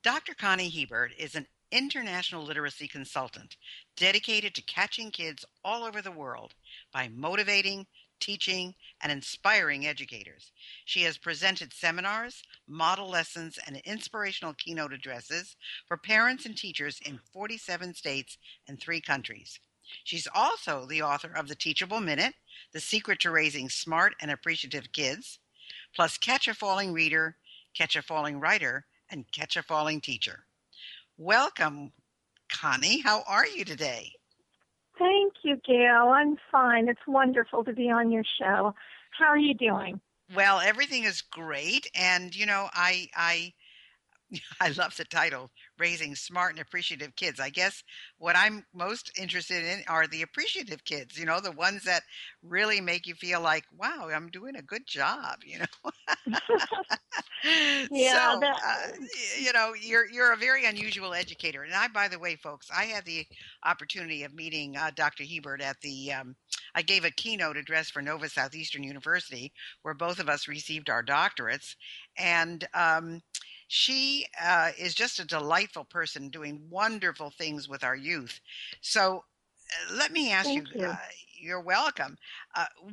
Dr. Connie Hebert is an international literacy consultant dedicated to catching kids all over the world by motivating, teaching, and inspiring educators. She has presented seminars, model lessons, and inspirational keynote addresses for parents and teachers in 47 states and 3 countries. She's also the author of The Teachable Minute, The Secret to Raising Smart and Appreciative Kids, plus Catch a Falling Reader, Catch a Falling Writer, and Catch a Falling Teacher. Welcome, Connie. How are you today? Thank you, Gail. I'm fine. It's wonderful to be on your show. How are you doing? Well, everything is great, and I love the title, Raising Smart and Appreciative Kids. I guess what I'm most interested in are the appreciative kids, the ones that really make you feel like, wow, I'm doing a good job. Yeah, So, you're a very unusual educator. And by the way, folks, I had the opportunity of meeting Dr. Hebert at I gave a keynote address for Nova Southeastern University, where both of us received our doctorates. And she is just a delightful person doing wonderful things with our youth. So let me ask you, thank you. you're welcome.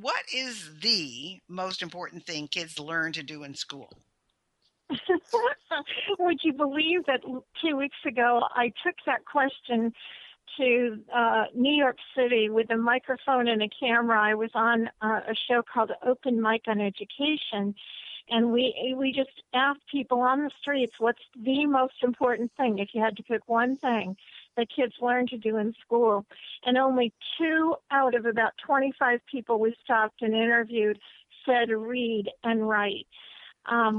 What is the most important thing kids learn to do in school? Would you believe that 2 weeks ago I took that question to New York City with a microphone and a camera? I was on a show called Open Mic on Education, and we just asked people on the streets, what's the most important thing if you had to pick one thing that kids learn to do in school? And only 2 out of about 25 people we stopped and interviewed said read and write.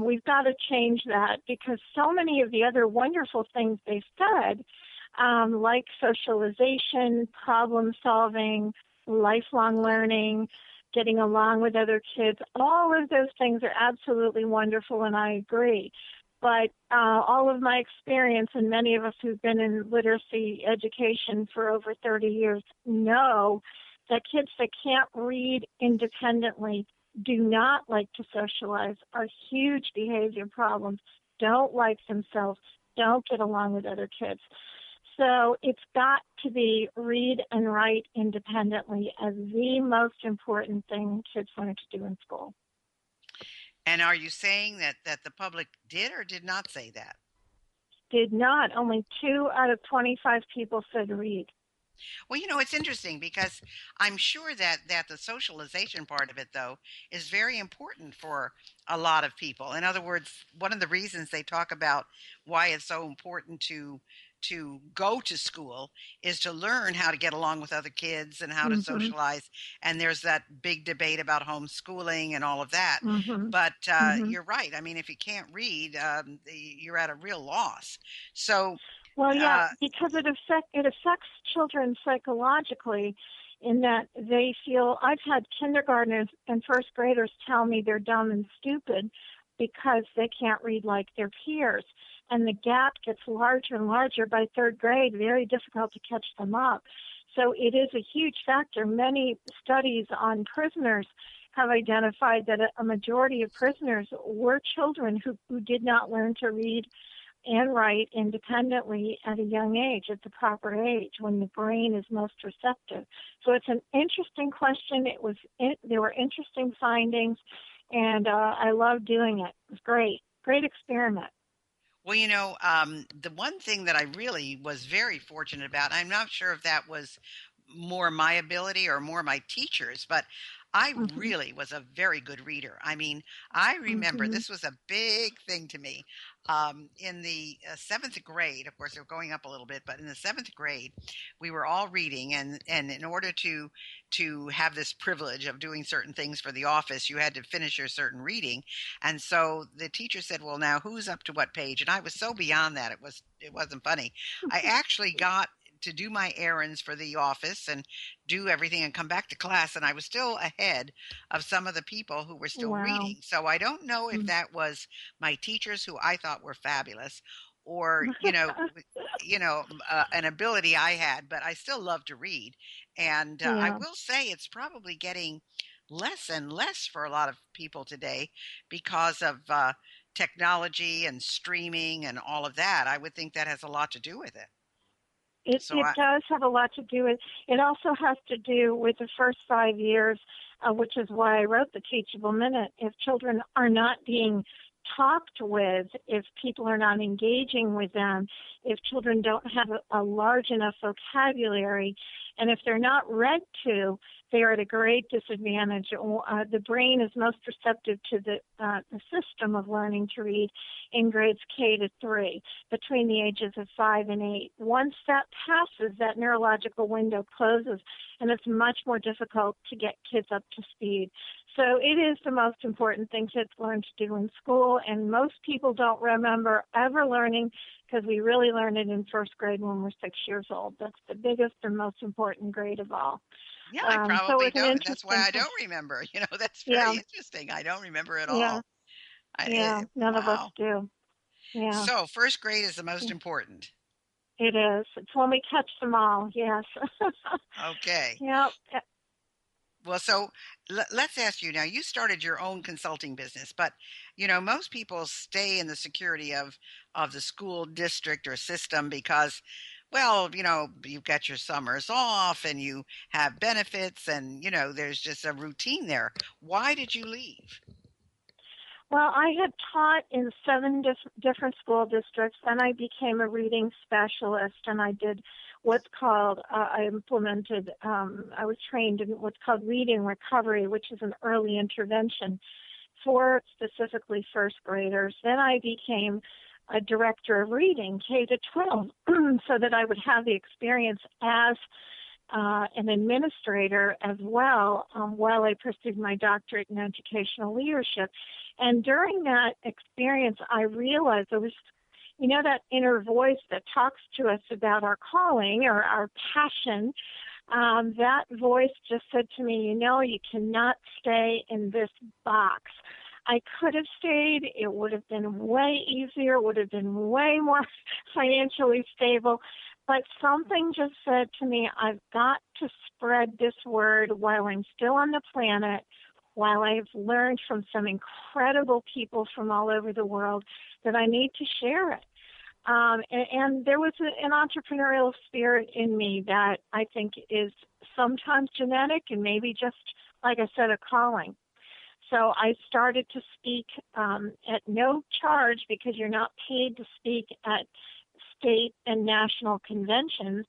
We've got to change that because so many of the other wonderful things they said, like socialization, problem solving, lifelong learning, getting along with other kids, all of those things are absolutely wonderful, and I agree. But all of my experience, and many of us who've been in literacy education for over 30 years know that kids that can't read independently, do not like to socialize, are huge behavior problems, don't like themselves, don't get along with other kids. So it's got to be read and write independently as the most important thing kids learn to do in school. And are you saying that the public did or did not say that? Did not. Only 2 out of 25 people said read. Well, it's interesting because I'm sure that the socialization part of it, though, is very important for a lot of people. In other words, one of the reasons they talk about why it's so important to go to school is to learn how to get along with other kids and how to Mm-hmm. socialize. And there's that big debate about homeschooling and all of that. Mm-hmm. But Mm-hmm. you're right. I mean, if you can't read, you're at a real loss. So. Well, yeah, Uh, because it affects children psychologically in that they feel. I've had kindergartners and first graders tell me they're dumb and stupid because they can't read like their peers. And the gap gets larger and larger by third grade, very difficult to catch them up. So it is a huge factor. Many studies on prisoners have identified that a majority of prisoners were children who did not learn to read and write independently at a young age, at the proper age, when the brain is most receptive. So it's an interesting question. There were interesting findings, and I love doing it. It was great. Great experiment. Well, the one thing that I really was very fortunate about, I'm not sure if that was more my ability or more my teachers, but I Mm-hmm. really was a very good reader. I mean, I remember Mm-hmm. this was a big thing to me. In the seventh grade, of course, they're going up a little bit, but in the seventh grade, we were all reading, and in order to have this privilege of doing certain things for the office, you had to finish your certain reading, and so the teacher said, "Well, now who's up to what page?" And I was so beyond that, it wasn't funny. I actually got to do my errands for the office and do everything and come back to class, and I was still ahead of some of the people who were still Wow. reading. So I don't know if that was my teachers, who I thought were fabulous, or an ability I had, but I still love to read. And I Yeah. will say it's probably getting less and less for a lot of people today because of technology and streaming and all of that. I would think that has a lot to do with it. So It does have a lot to do with it. Also has to do with the first 5 years, which is why I wrote the Teachable Minute. If children are not being talked with, if people are not engaging with them, if children don't have a large enough vocabulary, and if they're not read to, they are at a great disadvantage. The brain is most receptive to the system of learning to read in grades K to 3, between the ages of 5 and 8. Once that passes, that neurological window closes, and it's much more difficult to get kids up to speed. So it is the most important thing kids learn to do in school, and most people don't remember ever learning, because we really learn it in first grade when we're 6 years old. That's the biggest and most important grade of all. yeah, I So probably it's an don't. That's why interesting I thing. don't remember. That's very Yeah, interesting. I don't remember at yeah, all. yeah. None of us Wow. do. Yeah, So first grade is the most yeah, important. it is. It's when we catch them all. Yes. Okay. Yeah. Well, so let's ask you now. You started your own consulting business, but most people stay in the security of the school district or system because, well, you've got your summers off and you have benefits, and there's just a routine there. Why did you leave? Well, I had taught in 7 different school districts, and I became a reading specialist, and I did what's called, I was trained in what's called reading recovery, which is an early intervention for specifically first graders. Then I became a director of reading, K to 12, so that I would have the experience as an administrator as well, while I pursued my doctorate in educational leadership. And during that experience, I realized there was, that inner voice that talks to us about our calling or our passion. That voice just said to me, you cannot stay in this box. I could have stayed. It would have been way easier. It would have been way more financially stable. But something just said to me, I've got to spread this word while I'm still on the planet, while I've learned from some incredible people from all over the world, that I need to share it. And there was an entrepreneurial spirit in me that I think is sometimes genetic and maybe just, like I said, a calling. So I started to speak at no charge, because you're not paid to speak at state and national conventions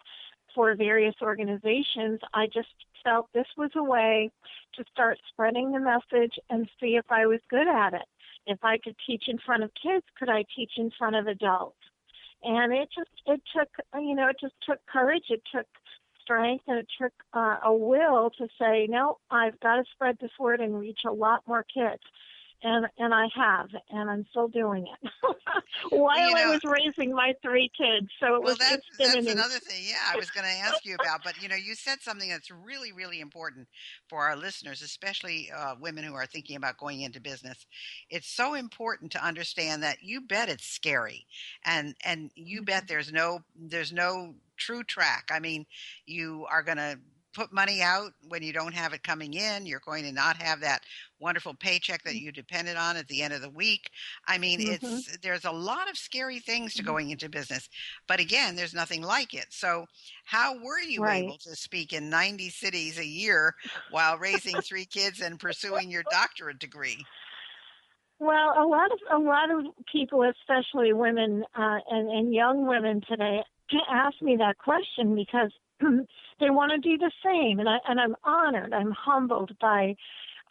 for various organizations. I just felt this was a way to start spreading the message and see if I was good at it. If I could teach in front of kids, could I teach in front of adults? And it just took courage. It took strength, and it took a will to say, no, I've got to spread this word and reach a lot more kids. And I have, and I'm still doing it Well, while I was raising my 3 kids. So well, it's been that's another thing. Yeah, I was going to ask you about, but you said something that's really, really important for our listeners, especially women who are thinking about going into business. It's so important to understand that you bet it's scary, and you bet there's no true track. I mean, you are going to put money out when you don't have it coming in. You're going to not have that wonderful paycheck that you depended on at the end of the week. I mean, mm-hmm. there's a lot of scary things to Mm-hmm. going into business, but again, there's nothing like it. So, how were you Right. able to speak in 90 cities a year while raising 3 kids and pursuing your doctorate degree? Well, a lot of people, especially women and young women today, ask me that question because they want to do the same, and I'm honored. I'm humbled by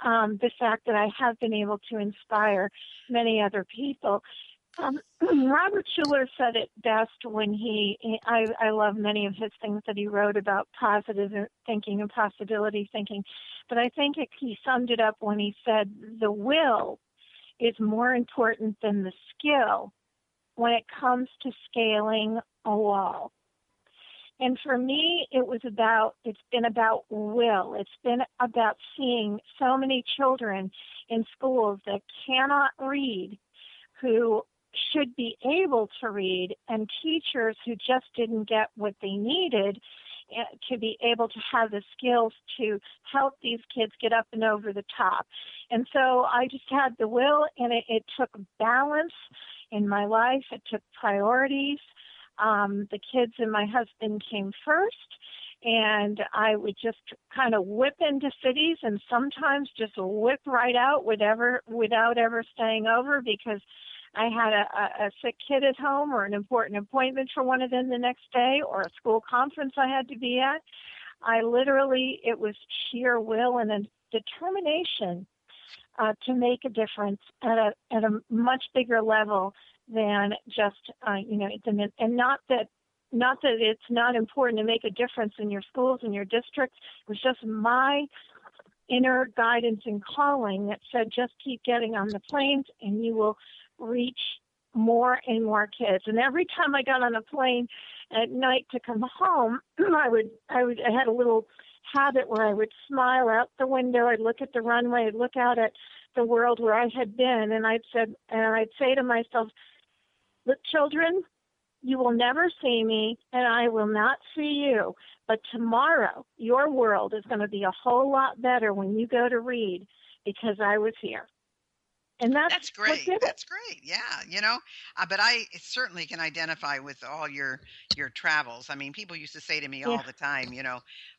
the fact that I have been able to inspire many other people. Robert Schuller said it best when I love many of his things that he wrote about positive thinking and possibility thinking, but I think he summed it up when he said the will is more important than the skill when it comes to scaling a wall. And for me, it's been about will. It's been about seeing so many children in schools that cannot read, who should be able to read, and teachers who just didn't get what they needed to be able to have the skills to help these kids get up and over the top. And so I just had the will, and it took balance in my life. It took priorities. The kids and my husband came first, and I would just kind of whip into cities and sometimes just whip right out without ever staying over, because I had a sick kid at home or an important appointment for one of them the next day or a school conference I had to be at. It was sheer will and a determination to make a difference at a much bigger level than just, and not that it's not important to make a difference in your schools and your districts. It was just my inner guidance and calling that said, just keep getting on the planes and you will reach more and more kids. And every time I got on a plane at night to come home, I had a little habit where I would smile out the window. I'd look at the runway, I'd look out at the world where I had been, and I'd say to myself, look, children, you will never see me and I will not see you. But tomorrow, your world is going to be a whole lot better when you go to read, because I was here. And that's great. That's great. Yeah, but I certainly can identify with all your travels. I mean, people used to say to me all the time,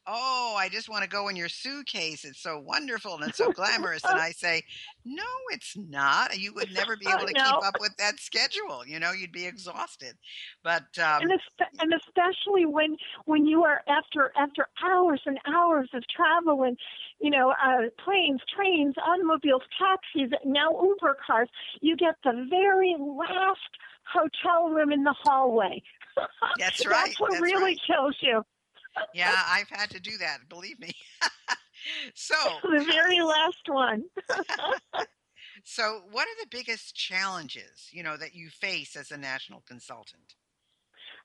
oh, I just want to go in your suitcase. It's so wonderful and it's so glamorous. And I say, no, it's not. You would never be able to keep up with that schedule. You'd be exhausted. But and especially when you are after hours and hours of travel and planes, trains, automobiles, taxis, now Uber cars, you get the very last hotel room in the hallway. That's right. That's what really kills you. Yeah, I've had to do that, believe me. So the very last one. So what are the biggest challenges, that you face as a national consultant?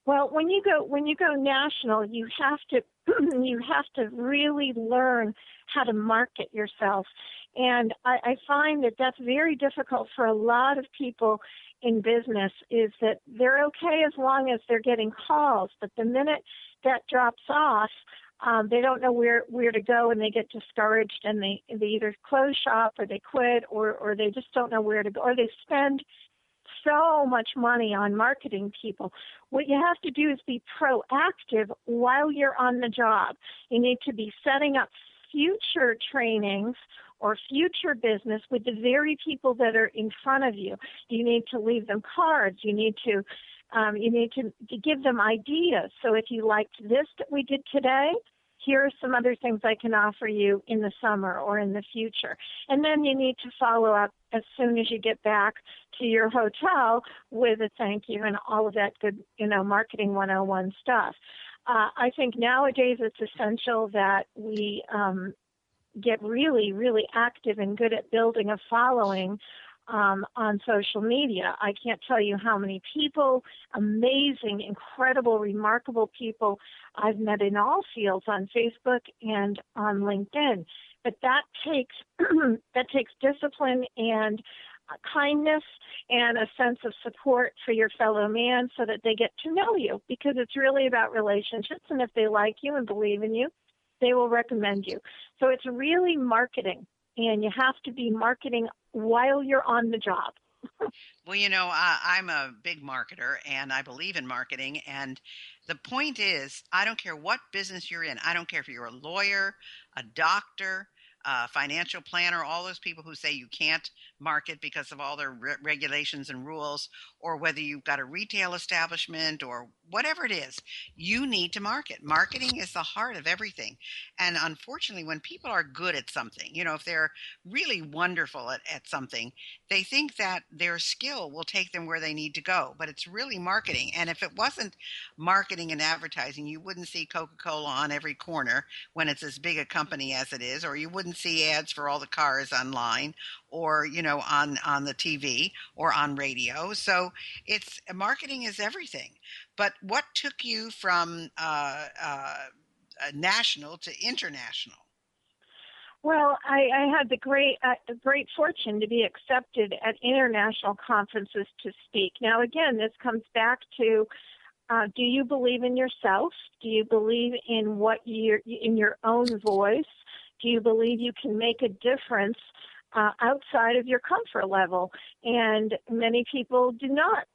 Well, when you go national, you have to really learn how to market yourself. And I find that that's very difficult for a lot of people in business, is that they're okay as long as they're getting calls. But the minute that drops off, they don't know where to go, and they get discouraged, and they either close shop or they quit, or they just don't know where to go, or they spend so much money on marketing people. What you have to do is be proactive while you're on the job. You need to be setting up future trainings or future business with the very people that are in front of you. You need to leave them cards. You need to give them ideas. So if you liked this that we did today, here are some other things I can offer you in the summer or in the future. And then you need to follow up as soon as you get back to your hotel with a thank you and all of that good, marketing 101 stuff. I think nowadays it's essential that we get really, really active and good at building a following on social media. I can't tell you how many people, amazing, incredible, remarkable people I've met in all fields on Facebook and on LinkedIn. But that takes discipline and kindness and a sense of support for your fellow man so that they get to know you, because it's really about relationships. And if they like you and believe in you, they will recommend you. So it's really marketing, and you have to be marketing while you're on the job. Well, I'm a big marketer, and I believe in marketing. And the point is, I don't care what business you're in. I don't care if you're a lawyer, a doctor, a financial planner, all those people who say you can't market because of all their regulations and rules, or whether you've got a retail establishment or whatever it is, you need to market. Marketing is the heart of everything. And unfortunately, when people are good at something, if they're really wonderful at something, they think that their skill will take them where they need to go. But it's really marketing. And if it wasn't marketing and advertising, you wouldn't see Coca-Cola on every corner when it's as big a company as it is, or you wouldn't see ads for all the cars online, or on the TV or on radio. So it's marketing is everything. But what took you from national to international? Well, I had the great fortune to be accepted at international conferences to speak. Now, again, this comes back to do you believe in yourself? Do you believe in in your own voice? Do you believe you can make a difference outside of your comfort level? And many people do not